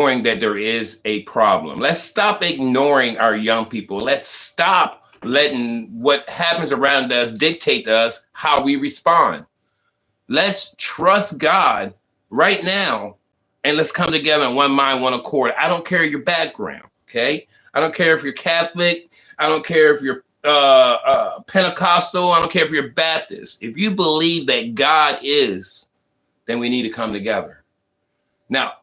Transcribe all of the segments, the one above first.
knowing that there is a problem. Let's stop ignoring our young people. Let's stop letting what happens around us dictate to us how we respond. Let's trust God right now, and let's come together in one mind, one accord. I don't care your background, okay? I don't care if you're Catholic. I don't care if you're Pentecostal. I don't care if you're Baptist. If you believe that God is, then we need to come together. Now,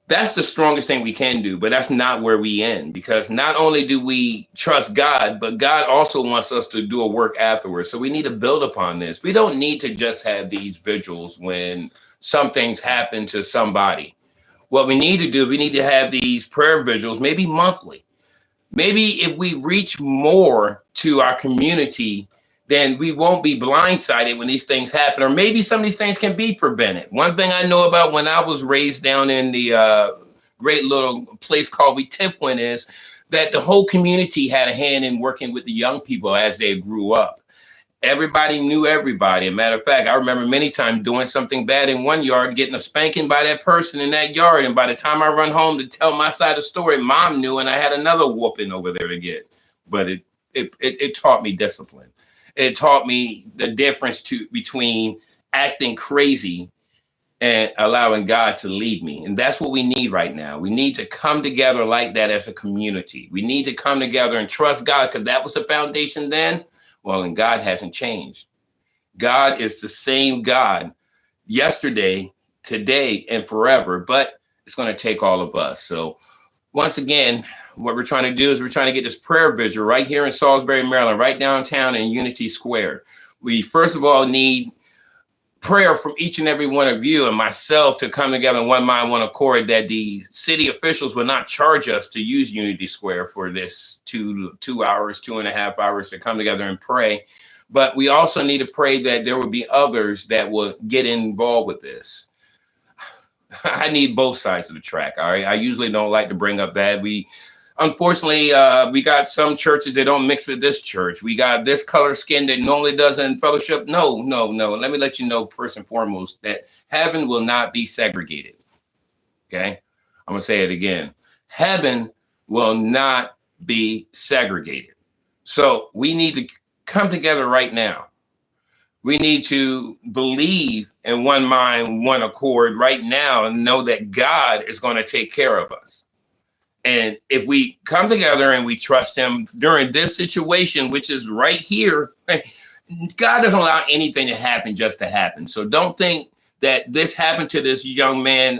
that's the strongest thing we can do, but that's not where we end, because not only do we trust God, but God also wants us to do a work afterwards. So we need to build upon this. We don't need to just have these vigils when something's happened to somebody. What we need to do, we need to have these prayer vigils, maybe monthly. Maybe if we reach more to our community, then we won't be blindsided when these things happen. Or maybe some of these things can be prevented. One thing I know about when I was raised down in the great little place called Weetimpwin is that the whole community had a hand in working with the young people as they grew up. Everybody knew everybody. As a matter of fact, I remember many times doing something bad in one yard, getting a spanking by that person in that yard. And by the time I run home to tell my side of the story, mom knew, and I had another whooping over there to get. But it taught me discipline. It taught me the difference between acting crazy and allowing God to lead me. And that's what we need right now. We need to come together like that as a community. We need to come together and trust God, because that was the foundation then. Well, and God hasn't changed. God is the same God yesterday, today, and forever, but it's going to take all of us. So once again, what we're trying to do is we're trying to get this prayer vigil right here in Salisbury, Maryland, right downtown in Unity Square. We first of all need prayer from each and every one of you and myself to come together in one mind, one accord, that the city officials will not charge us to use Unity Square for this 2 hours, 2.5 hours to come together and pray. But we also need to pray that there will be others that will get involved with this. I need both sides of the track. All right. I usually don't like to bring up that. Unfortunately, we got some churches that don't mix with this church. We got this color skin that normally doesn't fellowship. No. Let me let you know first and foremost that heaven will not be segregated. Okay. I'm going to say it again. Heaven will not be segregated. So we need to come together right now. We need to believe in one mind, one accord right now, and know that God is going to take care of us. And if we come together and we trust him during this situation, which is right here, God doesn't allow anything to happen just to happen. So don't think that this happened to this young man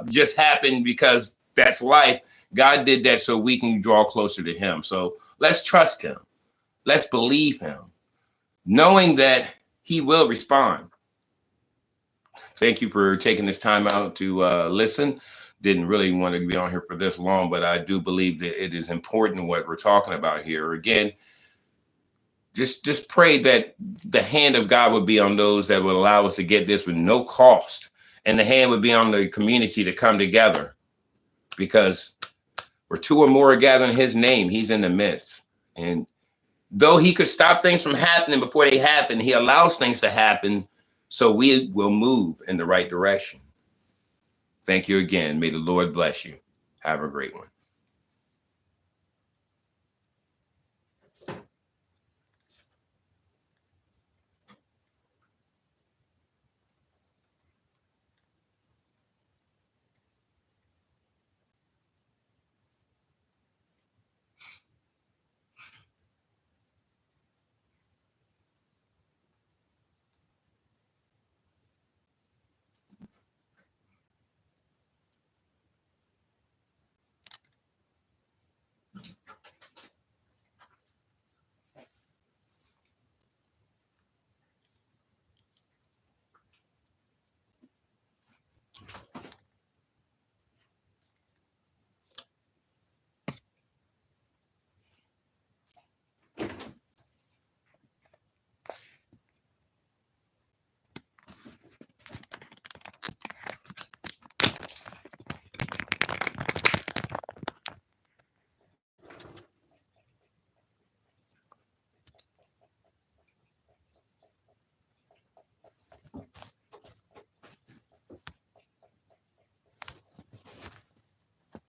just happened because that's life. God did that so we can draw closer to him. So let's trust him. Let's believe him, knowing that he will respond. Thank you for taking this time out to listen. Didn't really want to be on here for this long, but I do believe that it is important what we're talking about here. Again, just pray that the hand of God would be on those that would allow us to get this with no cost. And the hand would be on the community to come together, because where 2 or more are gathered in his name, he's in the midst. And though he could stop things from happening before they happen, he allows things to happen so we will move in the right direction. Thank you again. May the Lord bless you. Have a great one.